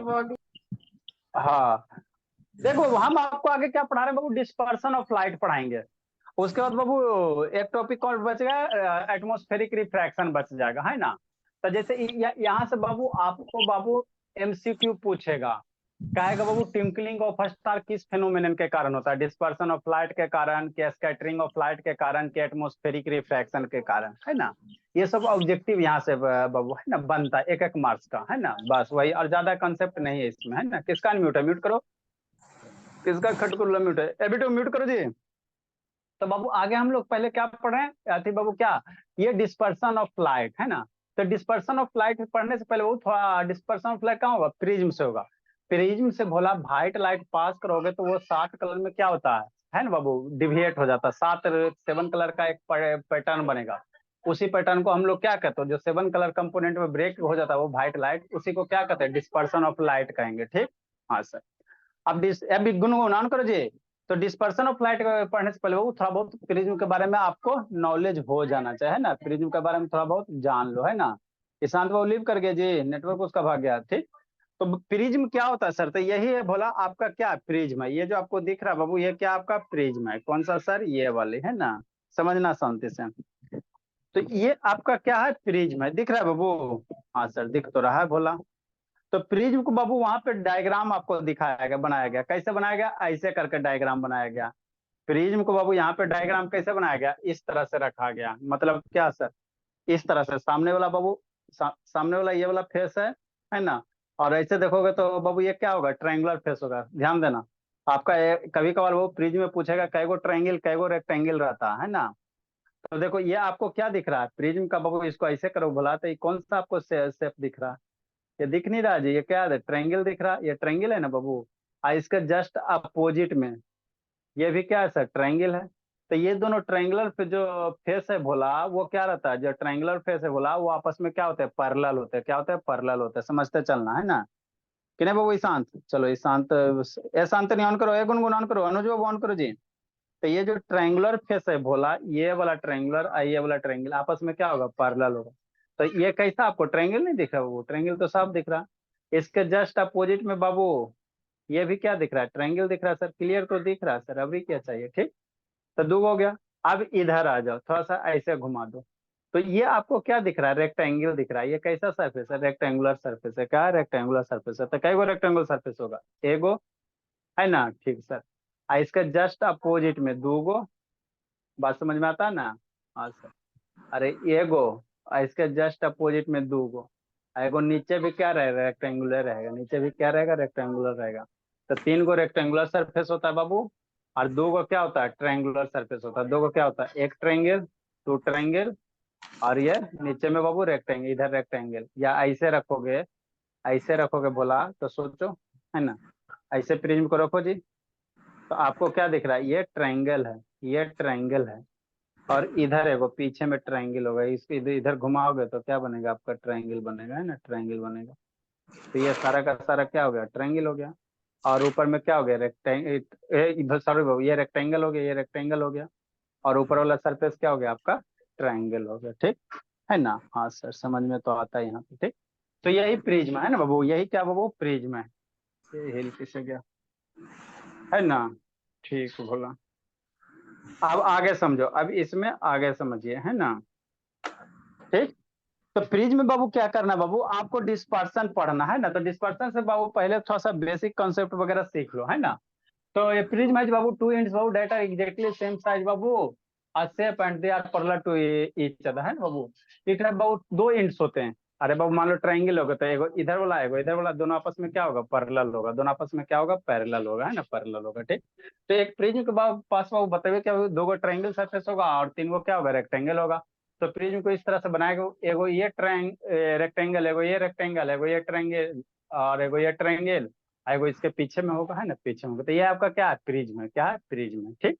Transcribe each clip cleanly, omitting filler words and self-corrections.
हाँ देखो, हम आपको आगे क्या पढ़ा रहे हैं बाबू, डिस्पर्सन ऑफ लाइट पढ़ाएंगे। उसके बाद बाबू एक टॉपिक और बच गया, एटमॉस्फेरिक रिफ्रैक्शन बच जाएगा, है ना। तो जैसे यहाँ से बाबू आपको बाबू एमसीक्यू पूछेगा, कहेगा बाबू ट्विंकलिंग ऑफ स्टार किस फेनोमेनन के कारण होता है, डिस्पर्सन ऑफ लाइट के कारण, के स्कैटरिंग ऑफ लाइट के कारण, के एटमॉस्फेरिक रिफ्रैक्शन के कारण, है ना। ये सब ऑब्जेक्टिव यहाँ से बाबू है ना बनता है, एक एक मार्क्स का, है ना। बस वही, और ज्यादा कंसेप्ट नहीं है इसमें, है ना। किसका अनम्यूट है, म्यूट करो। किसका खटकुल्ला म्यूट है, ए बेटो म्यूट करो जी। तो बाबू आगे हम लोग पहले क्या पढ़ रहे हैं थी बाबू, क्या ये डिस्पर्सन ऑफ लाइट, है ना। तो डिस्पर्सन ऑफ लाइट पढ़ने से पहले वो थोड़ा, डिस्पर्सन ऑफ लाइट कहाँ होगा, प्रिज्म से होगा। प्रिज्म से भोला व्हाइट लाइट पास करोगे तो वो 7 कलर में क्या होता है ना बाबू, डिविएट हो जाता है। 7 कलर का एक पैटर्न बनेगा। उसी पैटर्न को हम लोग क्या कहते हैं, जो 7 कलर कंपोनेंट में ब्रेक हो जाता है वो व्हाइट लाइट, उसी को क्या कहते हैं, डिस्पर्सन ऑफ लाइट कहेंगे, ठीक। हाँ सर। अब गुनगुनान करो जी। तो डिस्पर्सन ऑफ लाइट पढ़ने से पहले वो थोड़ा बहुत प्रिज्म के बारे में आपको नॉलेज हो जाना चाहिए ना, प्रिज्म के बारे में थोड़ा बहुत जान लो, है ना। ईशांत बाबू लीव कर गए जी, नेटवर्क उसका भाग गया, ठीक। तो प्रिज्म क्या होता है सर, तो यही है भोला आपका क्या प्रिज्म है, ये जो आपको दिख रहा है बाबू, ये क्या आपका प्रिज्म है, कौन सा सर, ये वाले, है ना। समझना शांति से। तो ये आपका क्या है, प्रिज्म है, दिख रहा है बाबू। हाँ सर दिख तो रहा है भोला। तो प्रिज्म को बाबू वहां पे डायग्राम आपको दिखाया गया, बनाया गया, कैसे बनाया गया, ऐसे करके डायग्राम बनाया गया। प्रिज्म को बाबू यहाँ पे डायग्राम कैसे बनाया गया, इस तरह से रखा गया, मतलब क्या सर, इस तरह से सामने वाला बाबू, सामने वाला ये वाला फेस है ना। और ऐसे देखोगे तो बाबू ये क्या होगा, ट्रायंगुलर फेस होगा, ध्यान देना। आपका कभी कभार वो प्रिज्म में पूछेगा कैगो ट्रायंगल कैगो रेक्टेंगल रहता है ना। तो देखो ये आपको क्या दिख रहा है प्रिज्म का बाबू, इसको ऐसे करो भला, तो ये कौन सा आपको शेप दिख रहा है, ये दिख नहीं रहा जी, ये क्या है, ट्रायंगल दिख रहा है, ये ट्रायंगल है ना बाबू। इसका जस्ट अपोजिट में ये भी क्या है सर, ट्रायंगल है। तो ये दोनों ट्रायंगुलर पे जो फेस है भोला, वो क्या रहता है, जो ट्रायंगुलर फेस है भोला, वो आपस में क्या होते हैं, पैरेलल होते हैं, क्या होते हैं, पैरेलल होते हैं, समझते चलना, है ना। कि नहीं बाबू ईशांत, चलो ईशांत, ए शांत नहीं ऑन करो, ए गुनगुन ऑन करो, अनुज बाबू ऑन करो जी। तो ये जो ट्रायंगुलर फेस है भोला, ये वाला ट्रायंगुलर और ये वाला ट्रायंगल आपस में क्या होगा, पैरेलल होगा। तो ये कैसा आपको ट्रायंगल नहीं दिख रहा, वो ट्रायंगल तो साफ दिख रहा। इसके जस्ट अपोजिट में बाबू ये भी क्या दिख रहा है, ट्रायंगल दिख रहा है सर, क्लियर तो दिख रहा है सर, अभी क्या चाहिए, ठीक। तो दो हो गया। अब इधर आ जाओ, थोड़ा सा ऐसे घुमा दो। तो ये आपको क्या दिख रहा है, रेक्टेंगल दिख रहा है, ये कैसा सरफेस है, रेक्टेंगुलर सरफेस है, क्या रेक्टेंगुलर सरफेस है। तो कई गो रेक्टेंगुलर सरफेस होगा, एगो, है ना, ठीक सर। इसका जस्ट अपोजिट में दो गो, बात समझ में आता है ना। हाँ सर। अरे एगो, इसके जस्ट अपोजिट में दो गो, एगो नीचे भी क्या रहेगा, रेक्टेंगुलर रहेगा, नीचे भी क्या रहेगा, रेक्टेंगुलर रहेगा। तो 3 गो रेक्टेंगुलर सरफेस होता है बाबू, और 2 गो क्या होता है, ट्रायंगुलर सरफेस होता है। 2 गो क्या होता है, एक ट्रायंगल, 2 ट्रायंगल, और ये नीचे में बाबू रेक्टेंगल, इधर रेक्टेंगल, या ऐसे रखोगे, ऐसे रखोगे बोला तो सोचो, है ना। ऐसे प्रिज्म को रखो जी। तो आपको क्या दिख रहा है, ये ट्रायंगल है, ये ट्रायंगल है, और इधर है वो पीछे में ट्रायंगल होगा, इसको इधर इधर घुमाओगे तो क्या बनेगा, आपका ट्रायंगल बनेगा, है ना, ट्रायंगल बनेगा। तो ये सारा का सारा क्या हो गया, ट्रायंगल हो गया। और ऊपर में क्या हो गया, इधर सॉरी बाबू, ये रेक्टेंगल हो गया, ये रेक्टेंगल हो गया, और ऊपर वाला सरफेस क्या हो गया आपका, ट्रायंगल हो गया, ठीक है ना। हाँ सर समझ में तो आता है यहाँ पे, ठीक। तो यही प्रिज्म है ना बाबू, यही क्या बाबू, प्रिज्म है। ये हिल किसे गया, है ना, ठीक बोला। अब आगे समझो, अब इसमें आगे समझिए, है ना, ठीक। तो प्रिज्म में बाबू क्या करना है बाबू, आपको डिस्पर्सन पढ़ना है ना। तो डिस्पर्सन से बाबू पहले थोड़ा सा बेसिक कॉन्सेप्ट वगैरह सीख लो, है ना। तो ये प्रिज्म है बाबू, टू एंड्स बाबू that are exactly same size बाबू, shape and they are parallel to each other, है ना बाबू। इट है बाबू, 2 एंड्स होते हैं। अरे बाबू मान लो ट्रायंगल होगा, तो एगो इधर वाला एगो इधर वाला, दोनों आपस में क्या होगा, पैरेलल होगा, दोनों आपस में क्या होगा, पैरेलल होगा, है ना, पैरेलल होगा, ठीक। तो एक प्रिज्म के पास बाबू बताइए क्या होगा, 2 गो ट्रायंगल सरफेस होगा और 3 गो क्या होगा, रेक्टेंगल होगा। तो प्रिज्म को इस तरह से बनाएगा, एगो ये रेक्टेंगल, एगो ये रेक्टेंगल, एगो ये ट्रायंगल, और एगो ये ट्रायंगल, एगो इसके पीछे में होगा, है ना, पीछे में होगा। तो ये आपका क्या है, प्रिज्म है, क्या है, प्रिज्म है, ठीक।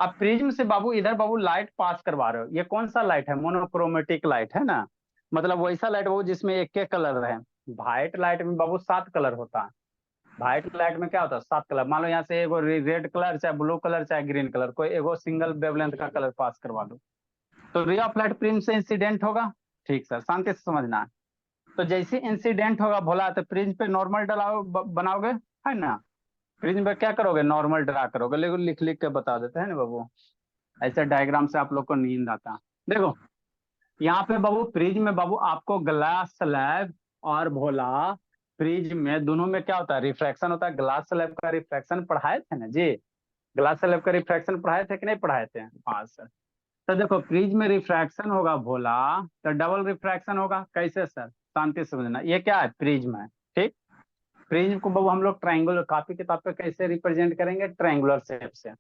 अब प्रिज्म से बाबू इधर बाबू लाइट पास करवा रहे हो, ये कौन सा लाइट है, मोनोक्रोमेटिक लाइट, है ना। मतलब वैसा लाइट बाबू जिसमें एक के कलर है। व्हाइट लाइट में बाबू 7 कलर होता है। व्हाइट लाइट में क्या होता है, 7 कलर। मान लो यहाँ से एगो रेड कलर, चाहे ब्लू कलर, चाहे ग्रीन कलर, कोई एगो सिंगल वेवलेंथ का कलर पास करवा दो। तो रे ऑफ लाइट प्रिज्म से इंसिडेंट होगा, ठीक सर, शांति से समझना है। तो जैसे इंसिडेंट होगा भोला तो प्रिज्म पे नॉर्मल डलाओ बनाओगे, है ना। प्रिज्म पे क्या करोगे, नॉर्मल ड्रा करोगे। लेकिन लिख लिख के बता देते हैं ना बाबू, ऐसे डायग्राम से आप लोग को नींद आता। देखो यहाँ पे बाबू प्रिज्म में बाबू आपको ग्लास स्लैब और भोला प्रिज्म में दोनों में क्या होता है, रिफ्रैक्शन होता है। ग्लास स्लैब का रिफ्रैक्शन पढ़ाए थे ना जी, ग्लास स्लैब का रिफ्रैक्शन पढ़ाए थे कि नहीं पढ़ाए थे, हाँ सर। तो देखो प्रिज्म में रिफ्रैक्शन होगा भोला, तो डबल रिफ्रैक्शन होगा। कैसे सर, शांति से समझना। ये क्या है, प्रिज्म है, ठीक। प्रिज्म को बाबू हम लोग ट्रायंगुलर कॉपी किताब पे कैसे रिप्रेजेंट करेंगे, ट्रायंगुलर शेप से।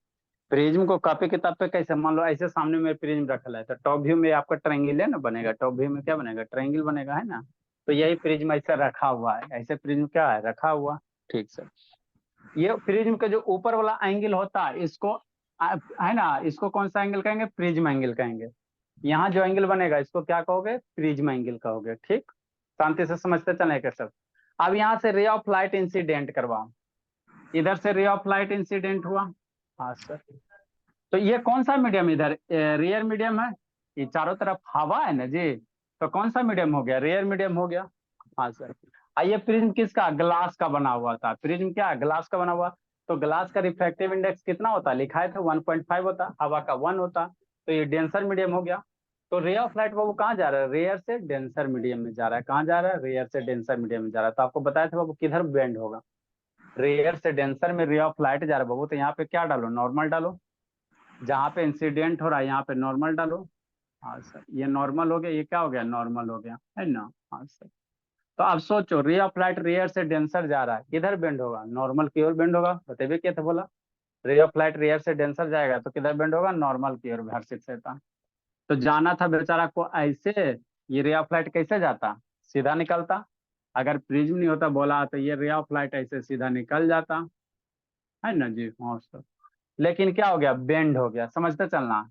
प्रिज्म को कॉपी किताब पे कैसे, मान लो ऐसे सामने में प्रिज्म रखा है, तो टॉप व्यू में आपका ट्रायंगल है ना बनेगा, टॉप व्यू में क्या बनेगा, ट्रायंगल बनेगा, है ना। तो यही प्रिज्म ऐसे रखा हुआ है, ऐसे प्रिज्म क्या है, रखा हुआ। ठीक सर। ये प्रिज्म का जो ऊपर वाला एंगल होता है इसको है ना, इसको कौन सा एंगल कहेंगे, प्रिज्म एंगल कहेंगे। यहाँ जो एंगल बनेगा इसको क्या कहोगे, प्रिज्म एंगल कहोगे, ठीक। शांति से समझते चले क्या सब। अब यहाँ से रे ऑफ लाइट इंसिडेंट करवाओ, इधर से रे ऑफ लाइट इंसिडेंट हुआ, हाँ सर। तो ये कौन सा मीडियम, इधर रेयर मीडियम है, ये चारों तरफ हवा है ना जी, तो कौन सा मीडियम हो गया, रेयर मीडियम हो गया, हाँ सर। आइए प्रिज्म किसका, ग्लास का बना हुआ था, प्रिज्म क्या है, ग्लास का बना हुआ। तो ग्लास का रिफ्रैक्टिव इंडेक्स कितना होता है, लिखा है था 1.5 होता, हवा का 1 होता। तो ये डेंसर मीडियम हो गया। तो रे ऑफ लाइट बाबू कहाँ जा रहा है, रेयर से डेंसर मीडियम में जा रहा है। कहाँ जा रहा है, रेयर से डेंसर मीडियम में जा रहा है। तो आपको बताया था बाबू किधर बेंड होगा, रेयर से डेंसर में रे ऑफ लाइट जा रहा है बाबू। तो यहाँ पे क्या डालो, नॉर्मल डालो। जहाँ पे इंसिडेंट हो रहा है यहाँ पे नॉर्मल डालो, हाँ सर। ये नॉर्मल हो गया, ये क्या हो गया, नॉर्मल हो गया, है ना, हाँ सर। तो अब सोचो, रे ऑफ लाइट रेयर से डेंसर जा रहा है, किधर बेंड होगा, नॉर्मल की ओर बेंड होगा। बताइए क्या था बोला, रे ऑफ लाइट रेयर से डेंसर जाएगा तो किधर बेंड होगा, नॉर्मल की ओर, हर्षित से था। तो जाना था बेचारा को ऐसे, ये रे ऑफ लाइट कैसे जाता, सीधा निकलता। अगर प्रिज्म नहीं होता बोला तो ये रे ऑफ लाइट ऐसे सीधा निकल जाता, है ना जी, हाँ सर। लेकिन क्या हो गया, बेंड हो गया। समझते चलना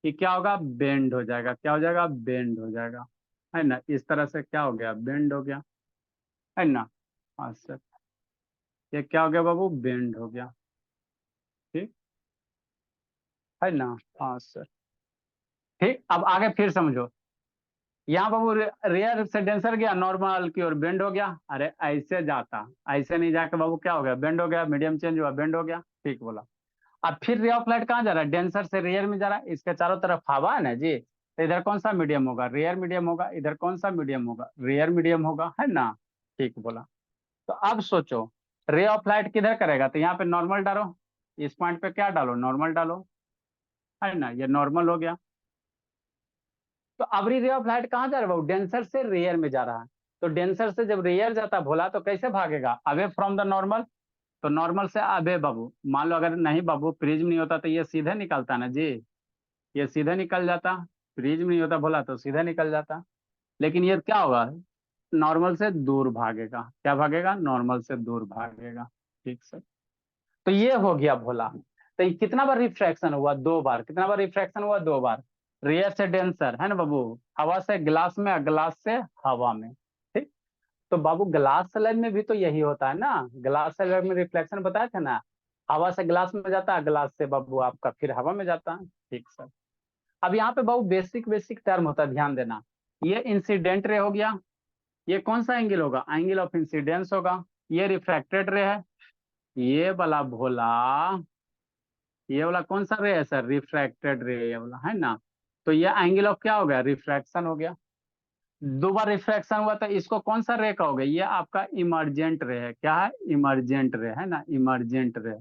कि क्या होगा, बेंड हो जाएगा, क्या हो जाएगा, बेंड हो जाएगा, है ना। इस तरह से क्या हो गया, बेंड हो गया, है ना, हाँ सर। ये क्या हो गया बाबू, बेंड हो गया, ठीक, है ना, हाँ सर। ठीक, अब आगे फिर समझो। यहाँ बाबू रेयर से डेंसर गया, नॉर्मल की ओर बेंड हो गया। अरे ऐसे जाता, ऐसे नहीं जाके बाबू क्या हो गया, बेंड हो गया, मीडियम चेंज हुआ, बेंड हो गया, ठीक बोला। अब फिर रे ऑफ लाइट कहाँ जा रहा है, डेंसर से रेयर में जा रहा है। इसके चारों तरफ हवा है ना जी, तो इधर कौन सा मीडियम होगा, रेयर मीडियम होगा। इधर कौन सा मीडियम होगा, रेयर मीडियम होगा, है ना, ठीक बोला। तो अब सोचो, रे ऑफ लाइट किधर करेगा, तो यहाँ पे नॉर्मल डालो, इस पॉइंट पे क्या डालो, नॉर्मल डालो, है ना, ये नॉर्मल हो गया। तो अबरी रे ऑफ लाइट कहाँ जा रहा है बाबू, डेंसर से रेयर में जा रहा है। तो डेंसर से जब रेयर जाता भोला तो कैसे भागेगा, अवे फ्रॉम द नॉर्मल। तो नॉर्मल से अबे बाबू, मान लो अगर नहीं बाबू प्रिज्म नहीं होता तो ये सीधे निकलता ना जी, ये सीधे निकल जाता। प्रिज्म नहीं होता बोला तो सीधे निकल जाता। लेकिन ये क्या होगा, नॉर्मल से दूर भागेगा, क्या भागेगा, नॉर्मल से दूर भागेगा, ठीक सर। तो ये हो गया भोला। तो ये कितना बार रिफ्रैक्शन हुआ, 2 बार। कितना बार रिफ्रैक्शन हुआ, 2 बार। रेयर से डेंसर, है ना बाबू, हवा से ग्लास में, ग्लास से हवा में, ठीक। तो बाबू ग्लास स्लैब में भी तो यही होता है ना, ग्लास स्लैब में रिफ्लेक्शन बताया था ना, हवा से ग्लास में जाता है, ग्लास से बाबू आपका फिर हवा में जाता है, ठीक सर। अब यहाँ पे बाबू बेसिक बेसिक टर्म होता है, ध्यान देना। ये इंसिडेंट रे हो गया, ये कौन सा एंगल होगा, एंगल ऑफ इंसिडेंस होगा। ये रिफ्रैक्टेड रे है, ये वाला भोला, ये वाला कौन सा रे है सर, रिफ्रैक्टेड रे, ये वाला, है ना। तो ये एंगल ऑफ क्या हो गया, रिफ्रैक्शन हो गया। 2 बार रिफ्रैक्शन हुआ तो इसको कौन सा रे कहोगे, ये आपका इमर्जेंट रे है। क्या है, इमर्जेंट रे, है ना, इमर्जेंट रे।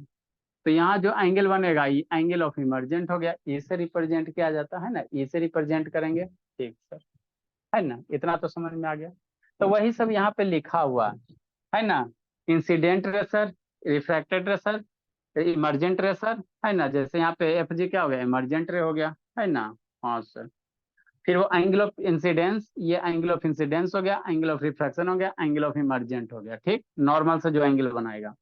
तो यहाँ जो एंगल बनेगा ये एंगल ऑफ इमर्जेंट हो गया, ई से रिप्रेजेंट किया जाता है ना, ई से रिप्रेजेंट करेंगे, ठीक सर, है ना। इतना तो समझ में आ गया। तो वही सब यहाँ पे लिखा हुआ है ना, इंसिडेंट रे सर, रिफ्रैक्टेड रे सर, इमर्जेंट रे सर, है ना। जैसे यहाँ पे एफ जी क्या हो गया, इमर्जेंट रे हो गया, है ना, हाँ सर। फिर वो एंगल ऑफ इंसिडेंस, ये एंगल ऑफ इंसिडेंस हो गया, एंगल ऑफ रिफ्रैक्शन हो गया, एंगल ऑफ इमर्जेंट हो गया, ठीक। नॉर्मल से जो एंगल बनाएगा।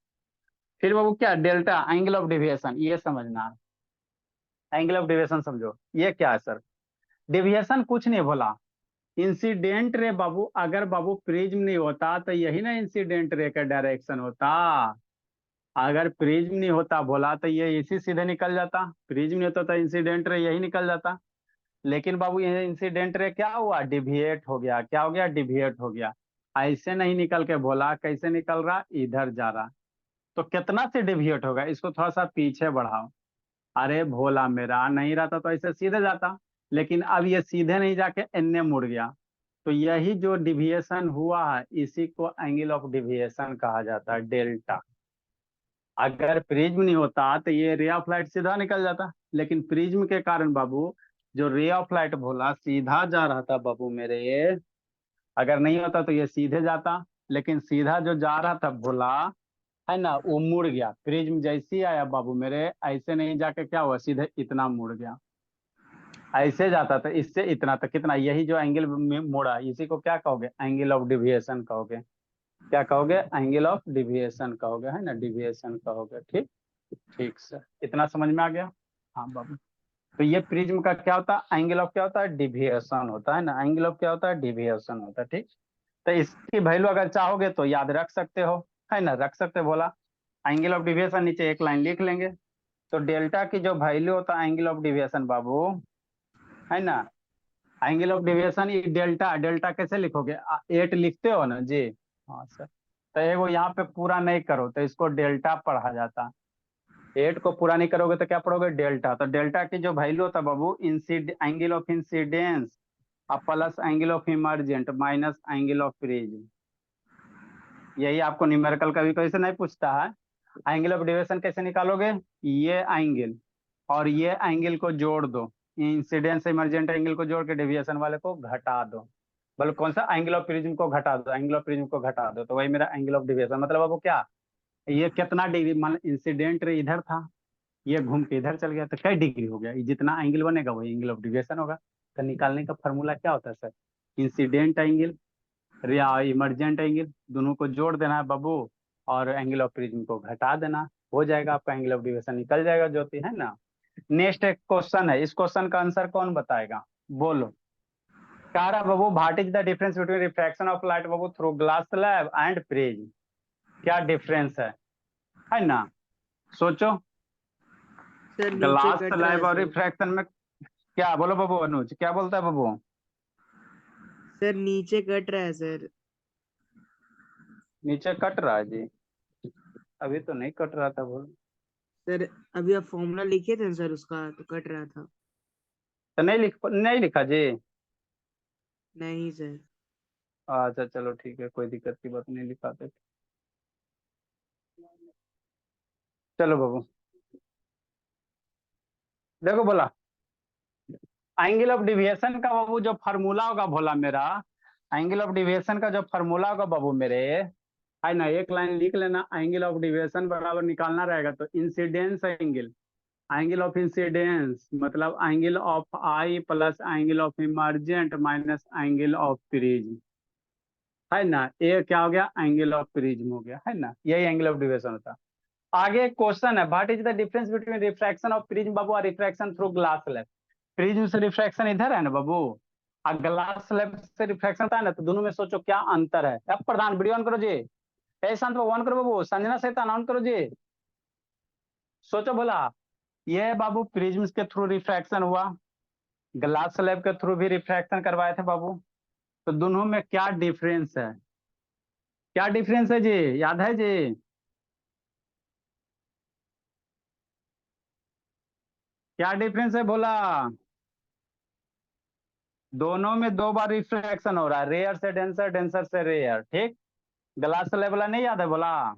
फिर वो क्या, डेल्टा, एंगल ऑफ डिविएशन, ये समझना है। एंगल ऑफ डिविएशन समझो, ये क्या है सर, डिविएशन कुछ नहीं बोला। इंसिडेंट रे बाबू, अगर बाबू प्रिज्म नहीं होता तो यही ना इंसिडेंट रे का डायरेक्शन होता। अगर प्रिज्म नहीं होता बोला तो ये इसी सीधे निकल जाता, प्रिज्म नहीं होता तो इंसिडेंट रे यही निकल जाता। लेकिन बाबू ये इंसिडेंट रे क्या हुआ, डिविएट हो गया, क्या हो गया, डिविएट हो गया। ऐसे नहीं निकल के भोला कैसे निकल रहा, इधर जा रहा, तो कितना से डिविएट होगा, इसको थोड़ा सा पीछे बढ़ाओ। अरे भोला मेरा नहीं रहता तो ऐसे सीधे जाता, लेकिन अब ये सीधे नहीं जाके एन्ने मुड़ गया, तो यही जो डिविएशन हुआ है इसी को एंगल ऑफ डिविएशन कहा जाता है, डेल्टा। अगर प्रिज्म नहीं होता तो ये रे ऑफ लाइट सीधा निकल जाता, लेकिन प्रिज्म के कारण बाबू जो रे ऑफ लाइट भोला सीधा जा रहा था बाबू मेरे, अगर नहीं होता तो ये सीधे जाता, लेकिन सीधा जो जा रहा था भोला, है ना, वो मुड़ गया। प्रिज्म जैसे ही आया बाबू मेरे, ऐसे नहीं जाके क्या हुआ, सीधे इतना मुड़ गया। ऐसे जाता था इससे इतना तक, कितना, यही जो एंगल में मुड़ा इसी को क्या कहोगे, एंगल ऑफ डिविएशन कहोगे। क्या कहोगे, एंगल ऑफ डिविएशन कहोगे, है ना, डिविएशन कहोगे। ठीक, ठीक सर, इतना समझ में आ गया। हाँ बाबू, तो ये प्रिज्म का क्या होता है, एंगल ऑफ क्या होता है, डिविएशन होता है ना, एंगल ऑफ क्या होता है, डिविएशन होता है। ठीक, तो इसकी वैल्यू अगर चाहोगे तो याद रख सकते हो, है ना, रख सकते हो। बोला एंगल ऑफ डिविएशन नीचे एक लाइन लिख लेंगे, तो डेल्टा की जो वैल्यू होता है एंगल ऑफ डिविएशन बाबू, है ना, एंगल ऑफ डेविएशन ये डेल्टा, डेल्टा कैसे लिखोगे, 8 लिखते हो ना जी। हाँ सर, तो एगो यहाँ पे पूरा नहीं करो तो इसको डेल्टा पढ़ा जाता, 8 को पूरा नहीं करोगे तो क्या पढ़ोगे, डेल्टा। तो डेल्टा की जो वैल्यू होता है बाबू, इंसिड एंगल ऑफ इंसिडेंस और plus angle of emergent minus angle of prism. यही आपको न्यूमेरिकल का भी क्वेश्चन नहीं पूछता है। एंगल ऑफ डेविएशन कैसे निकालोगे, ये एंगल और ये एंगल को जोड़ दो, इंसिडेंस इमरजेंट एंगल को जोड़ के डेविएशन वाले को घटा दो। बोलो कौन सा, एंगल ऑफ प्रिज्म को घटा दो, एंगल ऑफ प्रिज्म को घटा दो, तो वही मेरा एंगल ऑफ डेविएशन। मतलब अब वो क्या, ये कितना डिग्री, मान इंसिडेंट इधर था, ये घूम के इधर चल गया, तो कई डिग्री हो गया, ये जितना एंगल बनेगा वही एंगल ऑफ डेविएशन होगा। तो निकालने का फॉर्मूला क्या होता है सर, इंसिडेंट एंगल या इमरजेंट एंगल दोनों को जोड़ देना है बाबू, और एंगल ऑफ प्रिज्म को घटा देना, हो जाएगा आपका एंगल ऑफ डेविएशन निकल जाएगा ज्योति, है ना। नेक्स्ट एक क्वेश्चन है, इस क्वेश्चन का आंसर कौन बताएगा, बोलो। कह रहा बाबू, what is the difference between refraction of light बाबू through glass slab and prism, क्या डिफरेंस है ना, सोचो। सर नीचे ग्लास कट रहा है स्लैब और सर। रिफ्रैक्शन में क्या, बोलो बाबू, अनुज क्या बोलता है बाबू। सर नीचे कट रहा है सर। नीचे कट रहा है जी, अभी तो नहीं कट रहा था बोल। सर अभी आप फॉर्मूला लिखे थे ना सर, उसका तो कट रहा था। तो नहीं लिखा जी। नहीं सर। अच्छा चलो ठीक है, कोई दिक्कत की बात नहीं, लिखाते। चलो बाबू, देखो बोला, एंगल ऑफ डिविएशन का बाबू जो फार्मूला होगा भोला मेरा, एंगल ऑफ डिविएशन का जो फार्मूला होगा बाबू मेरे, है ना, एक लाइन लिख लेना, एंगल ऑफ डिविएशन बराबर निकालना रहेगा तो incidence angle, angle of incidence मतलब angle of I plus angle of emergent minus angle of prism, है ना, ये क्या हो गया, एंगल ऑफ प्रिज्म हो गया, है ना, यही एंगल ऑफ डिविएशन होता है। आगे एक क्वेश्चन है, what is the difference between refraction of prism बाबू और refraction through glass slab. Prism से रिफ्रैक्शन इधर है ना बाबू, और ग्लास स्लैब से रिफ्रैक्शन होता है ना, तो दोनों में सोचो क्या अंतर है। अब प्रधान वीडियो ऑन करो जी, ए शांत बाबू ऑन करो बाबू, संजना सहित ऑन करो जी, सोचो बोला। ये बाबू प्रिज्म के थ्रू रिफ्रैक्शन हुआ, ग्लास स्लैब के थ्रू भी रिफ्रैक्शन करवाए थे बाबू, तो दोनों में क्या डिफरेंस है, क्या डिफरेंस है जी, याद है जी। क्या डिफरेंस है बोला, दोनों में 2 बार रिफ्रैक्शन हो रहा है, रेयर से डेंसर, डेंसर से रेयर। ठीक, ग्लास स्लैब वाला नहीं याद है बोला,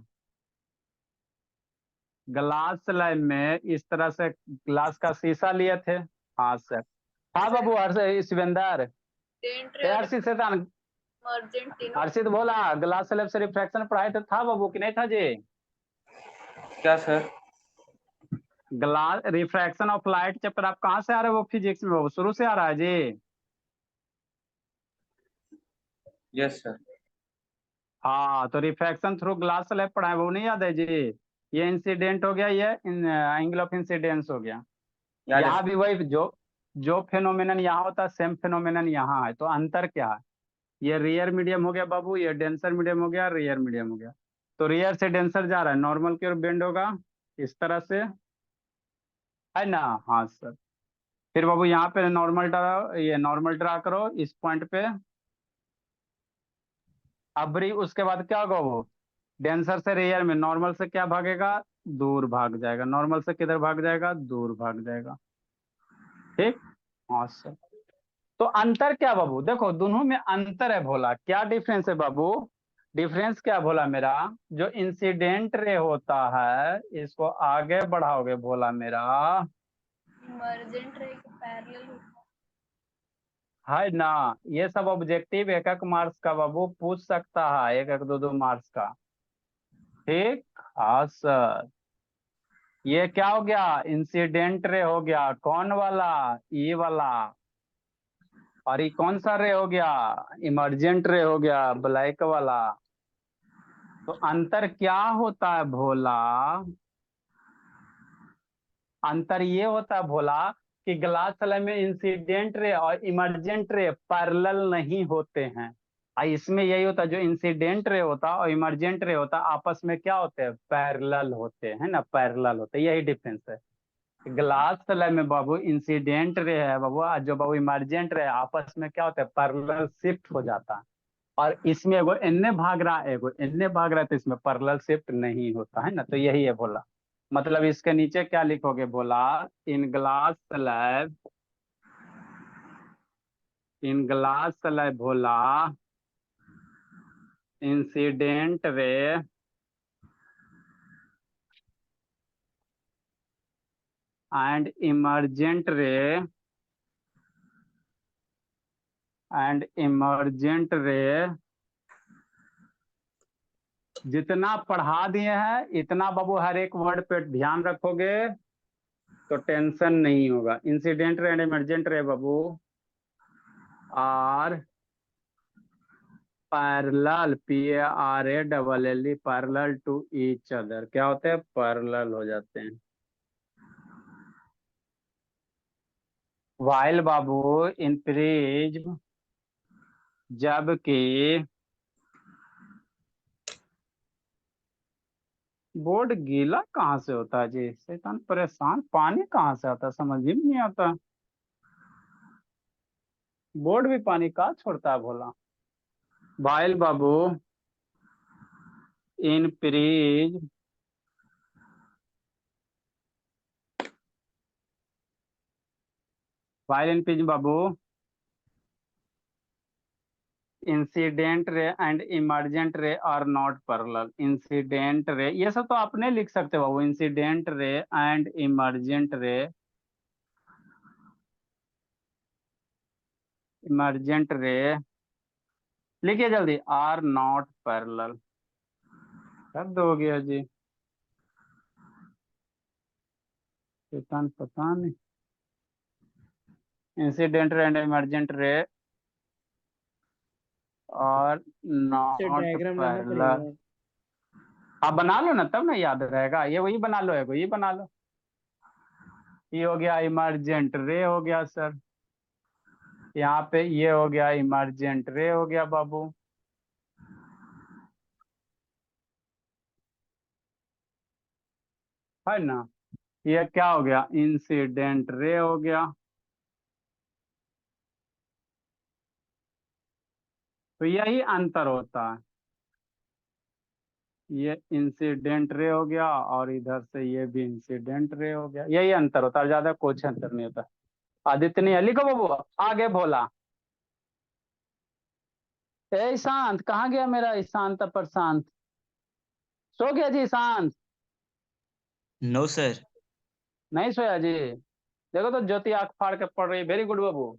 ग्लास स्लैब में इस तरह से ग्लास का शीशा लिए थे। हाँ सर, हाँ बाबू, हर्ष शिवेंदर, हर्षित से था, हर्षित बोला ग्लास स्लैब से रिफ्रैक्शन पढ़ाए थे, था बाबू कि नहीं था जी। क्या sir? Glass refraction of light chapter आप कहाँ से आ रहे हो, वो फिजिक्स में बाबू शुरू से आ रहा है जी। Yes sir. हाँ, तो रिफ्रैक्शन थ्रू ग्लास स्लैब पढ़ाए, वो नहीं याद है जी। ये इंसिडेंट हो गया, ये एंगल ऑफ इंसिडेंस हो गया। याद है यहाँ सर। भी वही जो जो फेनोमेनन यहाँ होता है सेम फेनोमेनन यहाँ है, तो अंतर क्या है, ये रियर मीडियम हो गया बाबू, ये डेंसर मीडियम हो गया, रियर मीडियम हो गया, तो रियर से डेंसर जा रहा है, नॉर्मल की ओर बेंड होगा इस तरह से, है ना। हाँ सर, फिर बाबू यहाँ पे नॉर्मल ड्रा, ये नॉर्मल ड्रा करो इस पॉइंट पे, अबरी उसके बाद क्या होगा वो डेंसर से रेयर में नॉर्मल से क्या भागेगा, दूर भाग जाएगा, नॉर्मल से किधर भाग जाएगा, दूर भाग जाएगा। ठीक। हाँ सर। तो अंतर क्या बाबू, देखो दोनों में अंतर है भोला, क्या डिफरेंस है बाबू, डिफरेंस क्या भोला मेरा, जो इंसिडेंट रे होता है इसको आगे बढ़ाओगे भोला मेरा, इमर्जेंट रे के पैरेलल होता है ना। ये सब ऑब्जेक्टिव एक एक मार्क्स का बाबू पूछ सकता है, एक एक दो दो मार्क्स का। ठीक। हाँ सर। ये क्या हो गया, इंसिडेंट रे हो गया, कौन वाला, ई वाला। और ये कौन सा रे हो गया, इमर्जेंट रे हो गया, ब्लैक वाला। तो अंतर क्या होता है भोला, अंतर ये होता है भोला कि ग्लास स्लाइड में इंसिडेंट रे और इमर्जेंट रे पैरेलल नहीं होते हैं। इसमें यही होता है, जो इंसिडेंट रे होता और इमर्जेंट रे होता आपस में क्या होते हैं, पैरेलल होते हैं ना, पैरेलल होते हैं, यही डिफरेंस है। ग्लास स्लाइड में बाबू इंसिडेंट रे है बाबू, और जो बाबू इमर्जेंट रे आपस में क्या होता है, पैरेलल शिफ्ट हो जाता है। और इसमें एगो एन्ने भाग रहा है, एगो एन्ने भाग रहा है, तो इसमें पैरेलल शिफ्ट नहीं होता है ना, तो यही है बोला। मतलब इसके नीचे क्या लिखोगे बोला, in glass slab, in glass slab बोला incident ray and emergent ray, and emergent ray जितना पढ़ा दिए हैं इतना बाबू हर एक वर्ड पे ध्यान रखोगे तो टेंशन नहीं होगा। Incident ray and emergent ray बाबू are parallel, PARALL, parallel to each other, क्या होते हैं, पैरेलल हो जाते हैं। वाइल बाबू इन प्रिज्म, जबकि बोर्ड गीला कहाँ से होता है जी, शैतान परेशान, पानी कहाँ से आता है समझ ही नहीं आता। बोर्ड भी पानी कहाँ छोड़ता है भोला। वाइल बाबू in prism, while in prism बाबू incident ray and emergent ray are not parallel. Incident ray ये सब तो आपने लिख सकते हो बाबू, incident ray and emergent ray, emergent ray लिखिए जल्दी, आर नॉट पैरेलल। शब्द हो गया जी, शैतान पता नहीं। इंसिडेंट रे एंड इमर्जेंट रे और से नॉट डायग्राम लाना पैरेलल। पड़ेगा। आप बना लो ना तब ना याद रहेगा, ये वही बना लो, है ये बना लो। ये हो गया इमर्जेंट रे हो गया सर, यहाँ पे ये हो गया इमर्जेंट रे हो गया बाबू, है ना। ये क्या हो गया, इंसिडेंट रे हो गया। तो यही अंतर होता है, ये इंसिडेंट रे हो गया और इधर से ये भी इंसिडेंट रे हो गया, यही अंतर होता है, ज्यादा कुछ अंतर नहीं होता। आदित्य नहीं है, लिखो बाबू आगे भोला। ए ईशांत कहाँ गया मेरा ईशांत प्रशांत, सो गया जी ईशांत, नो सर। नहीं सोया जी। देखो तो ज्योति आंख फाड़ के पढ़ रही, वेरी गुड बाबू।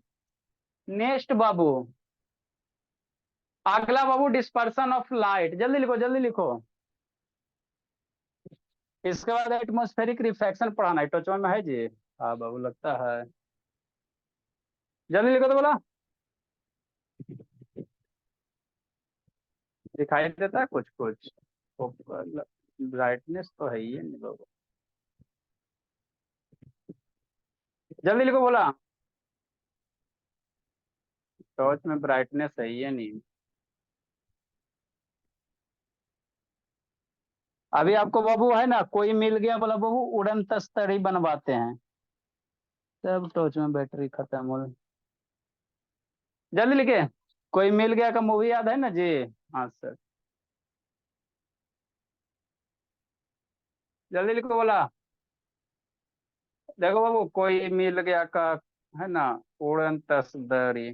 नेक्स्ट बाबू, अगला बाबू डिस्पर्सन ऑफ लाइट, जल्दी लिखो जल्दी लिखो। इसके बाद एटमॉस्फेरिक रिफ्रैक्शन पढ़ाना है, टोचवा में है जी। हाँ बाबू लगता है, जल्दी लिखो तो बोला, दिखाई देता है कुछ कुछ, ब्राइटनेस तो है ही है नहीं बाबू, जल्दी लिखो बोला, टॉर्च में ब्राइटनेस है ही है नहीं। अभी आपको बाबू है ना, कोई मिल गया बोला बाबू उड़न तस्तरी बनवाते हैं, सब टॉर्च में बैटरी खत्म हो, जल्दी लिखे। कोई मिल गया का मूवी याद है ना जी, हाँ सर, जल्दी लिखो बोला। देखो बाबू, कोई मिल गया का, है ना, उड़न तस्दरी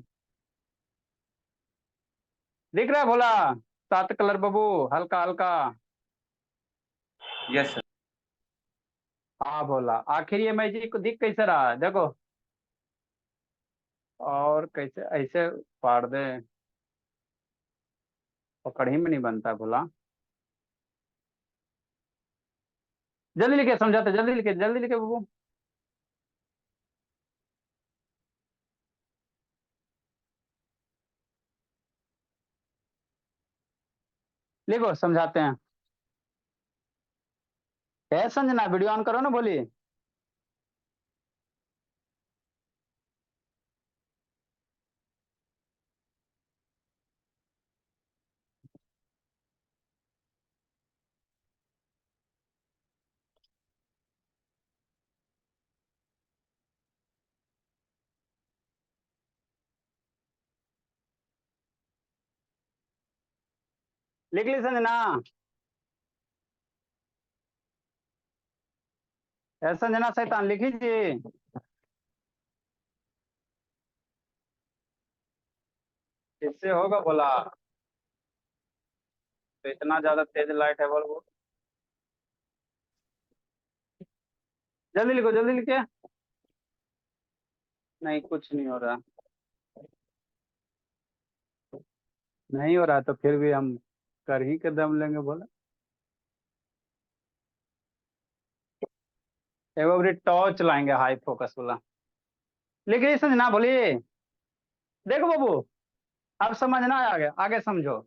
दिख रहा है भोला? 7 कलर बाबू, हल्का हल्का। Yes sir. हाँ भोला, आखिर ये मैजिक को दिख कैसे रहा है देखो, और कैसे ऐसे फाड़ दे, पकड़ ही में नहीं बनता भोला। जल्दी लिखे, समझाते, जल्दी लिखे, जल्दी लिखे बाबू। लिखो, समझाते हैं। है संजना, वीडियो ऑन करो ना, बोली। लिख ली संजना? है संजना शैतान, लिखी जी। इससे होगा बोला? तो इतना ज्यादा तेज लाइट है बोल वो। जल्दी लिखो, जल्दी लिखे। नहीं, कुछ नहीं हो रहा। नहीं हो रहा तो फिर भी हम कर ही के दम लेंगे बोला। एगो अभी टॉर्च लाएंगे, हाई फोकस वाला। लिख रही संजना, बोलिए। देखो बाबू, अब समझना है, आगे आगे समझो।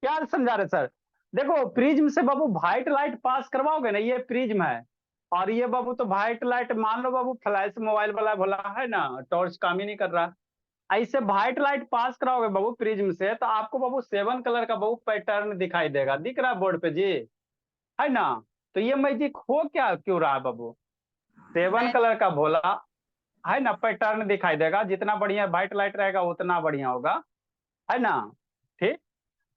क्या समझा रहे सर? देखो, प्रिज्म से बाबू व्हाइट लाइट पास करवाओगे ना, ये प्रिज्म है। और ये बाबू तो व्हाइट लाइट मान लो बाबू, फ्लैश मोबाइल वाला बोला है ना, टॉर्च काम ही नहीं कर रहा। ऐसे व्हाइट लाइट पास कराओगे बाबू प्रिज्म से, तो आपको बाबू 7 कलर का बाबू पैटर्न दिखाई देगा, दिख रहा है बोर्ड पे जी, है ना? तो ये मैजिक हो क्या क्यों रहा है बाबू? 7 कलर का भोला, है ना, पैटर्न दिखाई देगा, जितना बढ़िया व्हाइट लाइट रहेगा उतना बढ़िया होगा, है ना? ठीक।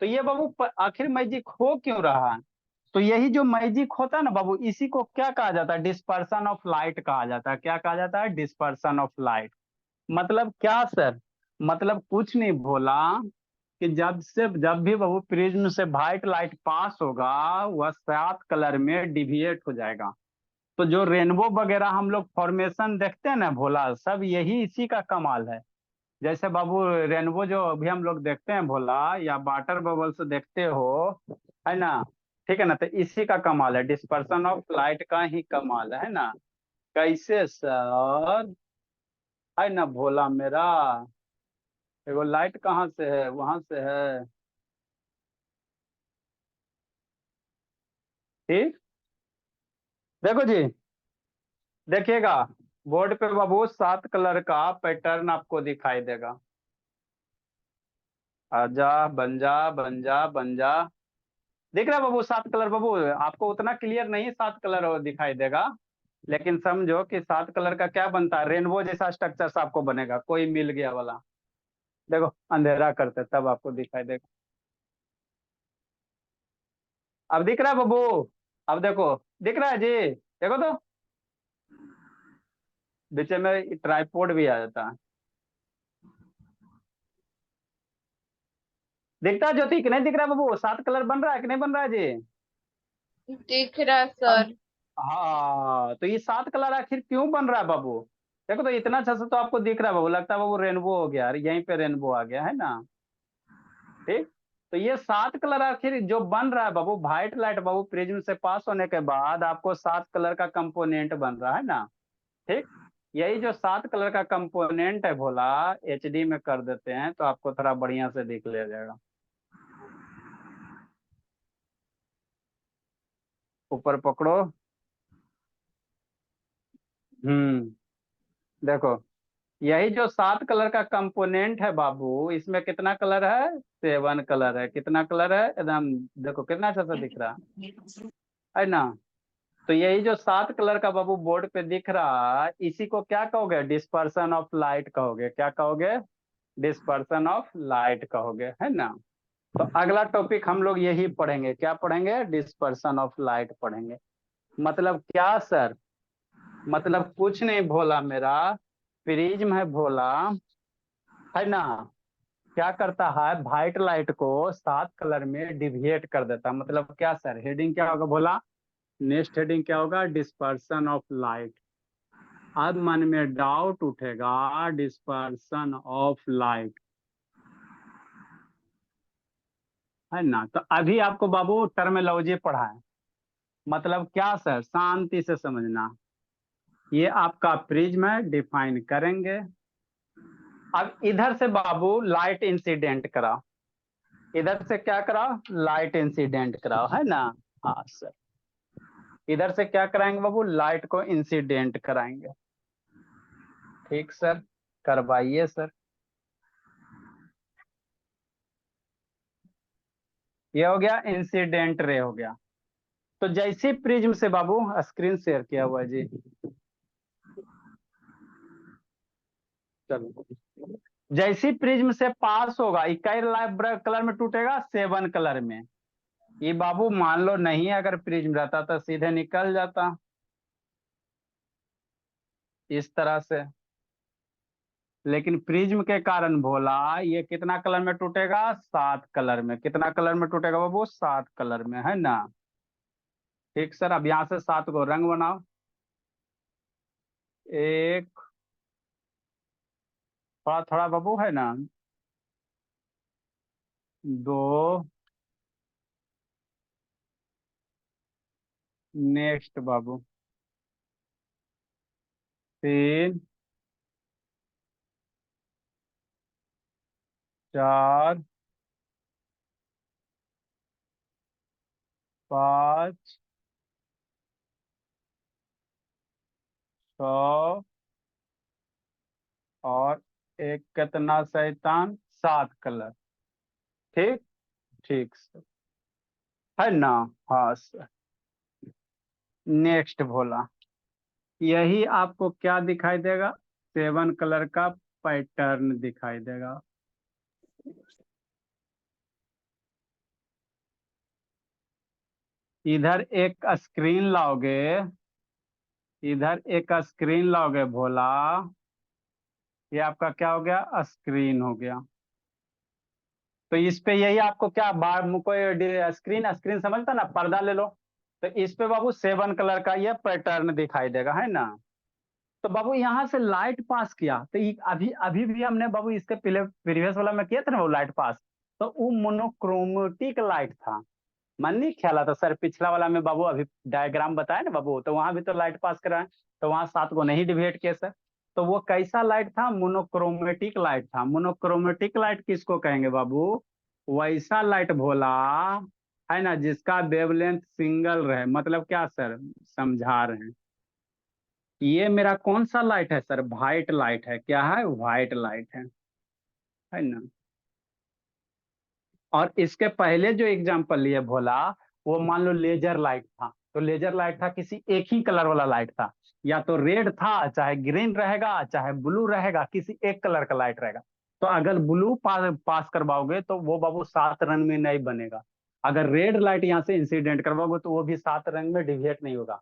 तो ये बाबू आखिर मैजिक हो क्यों रहा है? तो यही जो मैजिक होता है ना बाबू, इसी को क्या कहा जाता है? डिस्पर्सन ऑफ लाइट कहा जाता है। क्या कहा जाता है? Dispersion of light. मतलब क्या सर? मतलब कुछ नहीं भोला, कि जब भी बाबू प्रिज्म से व्हाइट लाइट पास होगा, वह 7 कलर में डिविएट हो जाएगा। तो जो रेनबो वगैरह हम लोग फॉर्मेशन देखते हैं ना भोला, सब यही इसी का कमाल है। जैसे बाबू रेनबो जो अभी हम लोग देखते हैं भोला, या वाटर बबल्स देखते हो, है ना? ठीक है ना? तो इसी का कमाल है, डिस्पर्सन ऑफ लाइट का ही कमाल है ना? कैसे सर? है ना भोला मेरा? एगो लाइट कहाँ से है, वहां से है। ठीक। देखो जी, देखिएगा, बोर्ड पे बाबू 7 कलर का पैटर्न आपको दिखाई देगा। आजा, बन जा, बन जा, बन जा। दिख रहा है बाबू 7 कलर बाबू? आपको उतना क्लियर नहीं 7 कलर दिखाई देगा, लेकिन समझो कि 7 कलर का क्या बनता है, रेनबो जैसा स्ट्रक्चर आपको बनेगा, कोई मिल गया वाला। देखो, अंधेरा करते तब आपको दिखाई देगा। अब दिख रहा है बाबू? अब देखो, दिख रहा है जी? देखो तो, बीच में ट्राइपॉड भी आ जाता है। दिखता है ज्योति कि नहीं दिख रहा है बाबू? 7 कलर बन रहा है कि नहीं बन रहा है जी? दिख रहा अब सर। हाँ, तो ये 7 कलर आखिर क्यों बन रहा है बाबू? देखो तो, इतना अच्छा से तो आपको दिख रहा है बाबू, लगता है बाबू रेनबो हो गया, यहीं पे रेनबो आ गया, है ना? ठीक। तो ये 7 कलर आखिर जो बन रहा है बाबू, व्हाइट लाइट बाबू प्रिज्म से पास होने के बाद आपको 7 कलर का कंपोनेंट बन रहा है ना? ठीक। यही जो 7 कलर का कंपोनेंट है भोला, एचडी में कर देते हैं तो आपको थोड़ा बढ़िया से दिख ले जाएगा। ऊपर पकड़ो। देखो, यही जो 7 कलर का कंपोनेंट है बाबू, इसमें कितना कलर है? 7 कलर है। कितना कलर है एकदम, देखो कितना अच्छा सा दिख रहा है ना? तो यही जो 7 कलर का बाबू बोर्ड पे दिख रहा है, इसी को क्या कहोगे? डिस्पर्सन ऑफ लाइट कहोगे। क्या कहोगे? डिस्पर्सन ऑफ लाइट कहोगे, है ना। तो अगला टॉपिक हम लोग यही पढ़ेंगे, क्या पढ़ेंगे, डिस्पर्सन ऑफ लाइट पढ़ेंगे। मतलब क्या सर, मतलब कुछ नहीं भोला मेरा, प्रिज्म है भोला, है ना, क्या करता है, व्हाइट लाइट को 7 कलर में डिविएट कर देता है। मतलब क्या सर, हेडिंग क्या होगा भोला, नेक्स्ट हेडिंग क्या होगा, डिस्पर्सन ऑफ लाइट। अब मन में डाउट उठेगा, डिस्पर्सन ऑफ लाइट, है ना। तो अभी आपको बाबू टर्मिनोलॉजी पढ़ाएं, मतलब क्या सर, शांति से समझना। ये आपका प्रिज्म है, डिफाइन करेंगे। अब इधर से बाबू लाइट इंसिडेंट कराओ, इधर से क्या कराओ, लाइट इंसिडेंट कराओ, है ना। हाँ सर, इधर से क्या कराएंगे बाबू, लाइट को इंसिडेंट कराएंगे। ठीक सर, करवाइए सर। ये हो गया इंसिडेंट रे हो गया। तो जैसे प्रिज्म से बाबू, स्क्रीन शेयर किया हुआ है जी, चलो, जैसी प्रिज्म से पास होगा, इकाई कलर में टूटेगा, 7 कलर में। ये बाबू मान लो नहीं, अगर प्रिज्म रहता तो सीधे निकल जाता इस तरह से, लेकिन प्रिज्म के कारण भोला ये कितना कलर में टूटेगा, 7 कलर में। कितना कलर में टूटेगा बाबू, 7 कलर में, है ना। ठीक सर, अब यहाँ से 7 को रंग बनाओ, 1, थोड़ा थोड़ा बाबू, है ना, 2, नेक्स्ट बाबू 3, 4, 5, 6 और एक कितना शैतान, 7 कलर। ठीक, ठीक सर, है ना। हाँ सर, नेक्स्ट भोला, यही आपको क्या दिखाई देगा, 7 कलर का पैटर्न दिखाई देगा। इधर एक स्क्रीन लाओगे, इधर एक स्क्रीन लाओगे भोला, ये आपका क्या हो गया, स्क्रीन हो गया। तो इस पे यही आपको क्या, बार कोई स्क्रीन, स्क्रीन समझता ना, पर्दा ले लो, तो इस पे बाबू 7 कलर का ये पैटर्न दिखाई देगा, है ना। तो बाबू यहाँ से लाइट पास किया, तो अभी अभी भी हमने बाबू इसके पहले प्रीवियस वाला में किया था ना वो लाइट पास, तो वो मोनोक्रोमेटिक लाइट था। मन नहीं ख्याल आता सर, पिछला वाला में बाबू अभी डायग्राम बताया ना बाबू, तो वहां भी तो लाइट पास कराए, तो वहां 7 को नहीं डिवाइड किया सर। तो वो कैसा लाइट था, मोनोक्रोमेटिक लाइट था। मोनोक्रोमेटिक लाइट किसको कहेंगे बाबू, वैसा लाइट भोला, है ना, जिसका वेवलेंथ सिंगल रहे। मतलब क्या सर, समझा रहे हैं, ये मेरा कौन सा लाइट है सर, व्हाइट लाइट है, क्या है, व्हाइट लाइट है ना। और इसके पहले जो एग्जांपल लिए भोला, वो मान लो लेजर लाइट था, तो लेजर लाइट था किसी एक ही कलर वाला लाइट था, या तो रेड था, चाहे ग्रीन रहेगा, चाहे ब्लू रहेगा, किसी एक कलर का लाइट रहेगा। तो अगर ब्लू पास करवाओगे तो वो बाबू 7 रंग में नहीं बनेगा। अगर रेड लाइट यहाँ से इंसिडेंट करवाओगे तो वो भी 7 रंग में डिविएट नहीं होगा,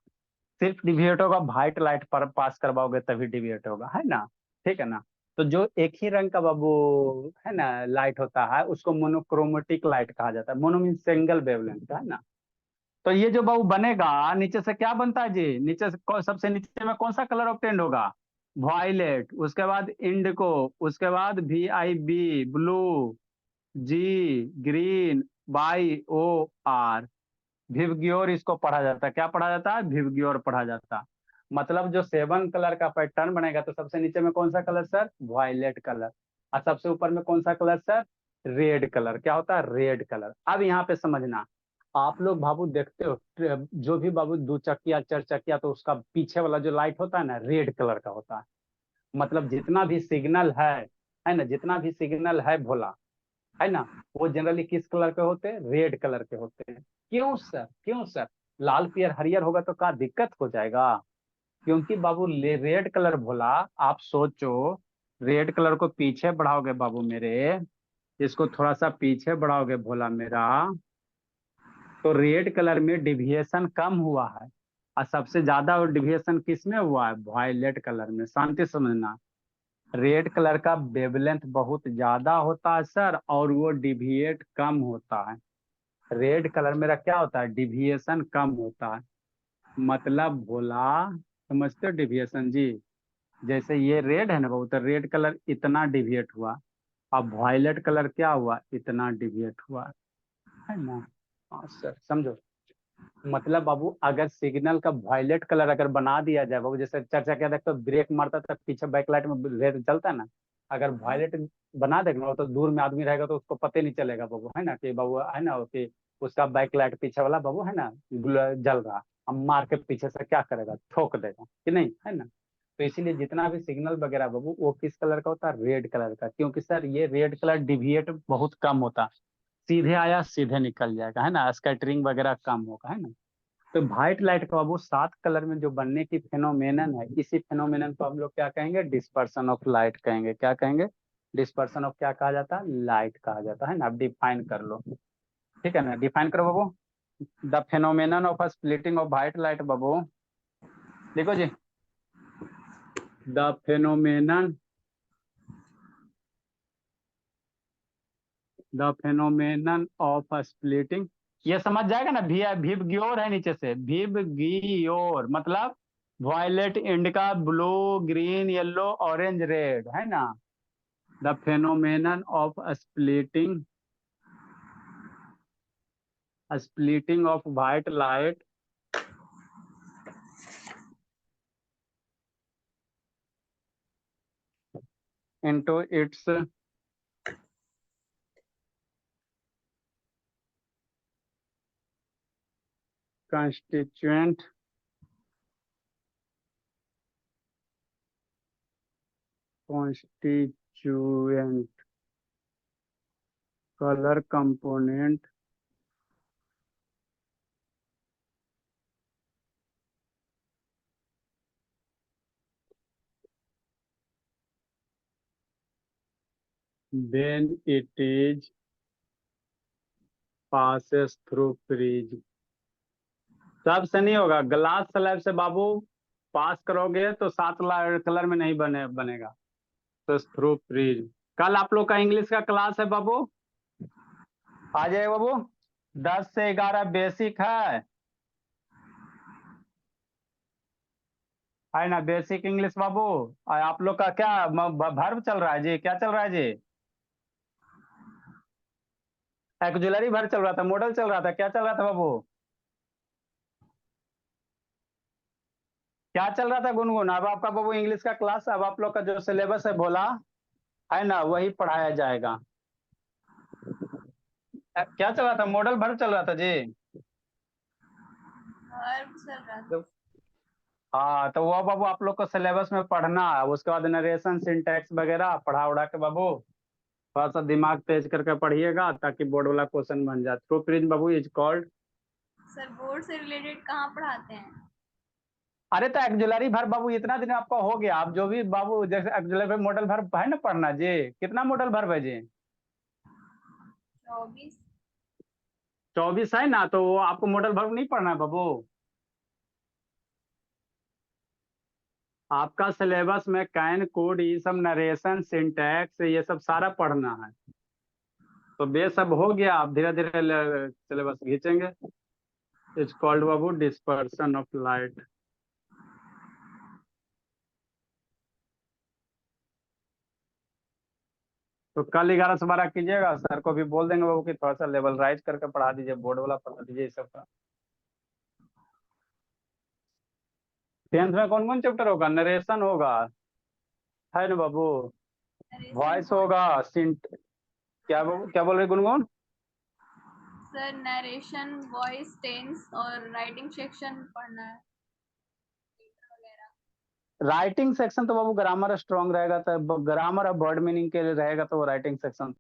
सिर्फ डिविएट होगा व्हाइट लाइट पर पास करवाओगे तभी डिविएट होगा, है ना। ठीक है ना। तो जो एक ही रंग का बाबू, है ना, लाइट होता है, उसको मोनोक्रोमेटिक लाइट कहा जाता है। मोनो मीन सिंगल वेवलेंथ, है ना। तो ये जो बाबू बनेगा, नीचे से क्या बनता है जी, नीचे से सबसे नीचे में कौन सा कलर ऑब्टेंड होगा, वायलेट, उसके बाद इंडिको, उसके बाद VIB ब्लू, जी ग्रीन, YOR विवग्योर, इसको पढ़ा जाता है, क्या पढ़ा जाता है, विवग्योर पढ़ा जाता है। मतलब जो 7 कलर का पैटर्न बनेगा, तो सबसे नीचे में कौन सा कलर सर, वायलेट कलर, और सबसे ऊपर में कौन सा कलर सर, रेड कलर। क्या होता है, रेड कलर। अब यहाँ पे समझना, आप लोग बाबू देखते हो जो भी बाबू 2 चक्किया 4 चक्किया, तो उसका पीछे वाला जो लाइट होता है ना, रेड कलर का होता है। मतलब जितना भी सिग्नल है ना, जितना भी सिग्नल है भोला, है ना, वो जनरली किस कलर के होते हैं, रेड कलर के होते हैं। क्यों सर, क्यों सर, लाल पियर हरियर होगा तो क्या दिक्कत हो जाएगा। क्योंकि बाबू रेड कलर भोला, आप सोचो रेड कलर को पीछे बढ़ाओगे बाबू मेरे, इसको थोड़ा सा पीछे बढ़ाओगे भोला मेरा, तो रेड कलर में डिविएशन कम हुआ है। और सबसे ज्यादा डिविएशन किस में हुआ है? वायलेट कलर में। शांति समझना, रेड कलर का वेवलेंथ बहुत ज्यादा होता है सर, और वो डिविएट कम होता है। रेड कलर मेरा क्या होता है? डिविएशन कम होता है। मतलब भोला, समझते हो डिविएशन जी? जैसे ये रेड है ना बाबू, तो रेड कलर इतना डिविएट हुआ, अब वायलेट कलर क्या हुआ? इतना डिविएट हुआ, है ना? हाँ सर, समझो। मतलब बाबू अगर सिग्नल का वायलेट कलर अगर बना दिया जाए बाबू, जैसे चर्चा क्या देखते हो, ब्रेक मारता था पीछे बैकलाइट में रेड चलता है ना, अगर वायलेट बना देगा तो दूर में आदमी रहेगा तो उसको पता नहीं चलेगा बाबू, है ना, कि बाबू है ना कि उसका बैकलाइट पीछे वाला बाबू है ना जल रहा। अब मार के पीछे से क्या करेगा? ठोक देगा कि नहीं, है ना? तो इसीलिए जितना भी सिग्नल वगैरह बाबू वो किस कलर का होता है? रेड कलर का, क्योंकि सर ये रेड कलर डिविएट बहुत कम होता, सीधे आया सीधे निकल जाएगा, है ना, स्कैटरिंग वगैरह कम होगा, है ना। तो व्हाइट लाइट का बाबू 7 कलर में जो बनने की फेनोमेनन है, इसी फेनोमेनन को हम लोग क्या कहेंगे? डिस्पर्सन ऑफ लाइट कहेंगे। क्या कहेंगे? डिस्पर्सन ऑफ क्या कहा जाता है? लाइट कहा जाता है ना। अब डिफाइन कर लो, ठीक है ना, डिफाइन करो बाबू। The phenomenon of splitting of white light बाबू, देखो जी, द फेनोमेनन ऑफ स्प्लिटिंग, ये समझ जाएगा ना। भिब ग्योर है नीचे से, भिब ग्योर मतलब violet, indigo, blue, green, yellow, orange, red, है ना। The phenomenon of splitting of white light into its constituent color component when it is passes through prism। सबसे नहीं होगा, ग्लास स्लैब से बाबू पास करोगे तो 7 कलर में नहीं बनेगा, तो थ्रू प्रिज्म। कल आप लोग का इंग्लिश का क्लास है बाबू, आ जाए बाबू। 10 से 11 बेसिक है ना, बेसिक इंग्लिश बाबू। और आप लोग का क्या वर्ब चल रहा है जी? क्या चल रहा है जी? एक्जुलरी वर्ब चल रहा था, मॉडल चल रहा था, क्या चल रहा था बाबू? क्या चल रहा था गुनगुन? अब आपका बाबू इंग्लिश का क्लास, अब आप लोग का जो सिलेबस है भोला, है ना, वही पढ़ाया जाएगा। क्या चल रहा था? मॉडल वर्ब चल रहा था जी। वर्ब चल रहा था। हाँ, तो वो बाबू आप लोग को सिलेबस में पढ़ना है, उसके बाद नरेशन, सिंटैक्स वगैरह पढ़ा उड़ा के बाबू थोड़ा सा दिमाग तेज करके पढ़िएगा, ताकि बोर्ड वाला क्वेश्चन बन जाए। Through prism Babu is called. Sir board से रिलेटेड कहाँ पढ़ाते हैं? अरे तो एक्जुलरी वर्ब बाबू इतना दिन आपका हो गया, आप जो भी बाबू जैसे एक्जुलरी वर्ब, मॉडल वर्ब है ना पढ़ना जी। कितना मॉडल वर्ब है जी? 24। 24 है ना, तो वो आपको मॉडल वर्ब नहीं पढ़ना है बाबू। आपका सिलेबस में कैन, कोड, ये सब नरेशन, सिंटैक्स, ये सब सारा पढ़ना है। तो बे सब हो गया, आप धीरे धीरे सिलेबस खींचेंगे। It's called Babu dispersion of light. तो कल 11 से 12 कीजिएगा, सर को भी बोल देंगे बाबू कि थोड़ा सा लेवल राइज करके पढ़ा दीजिए, बोर्ड वाला पढ़ा दीजिए ये सब का। 10th में कौन कौन चैप्टर होगा? नरेशन होगा, है ना बाबू, वॉइस होगा, सिंट, क्या बाबू क्या बोल रहे Gungun? Sir narration, voice, tense और राइटिंग सेक्शन पढ़ना है वगैरह। राइटिंग सेक्शन तो बाबू ग्रामर स्ट्रांग रहेगा, तो ग्रामर और वर्ड मीनिंग के लिए रहेगा, तो वो राइटिंग सेक्शन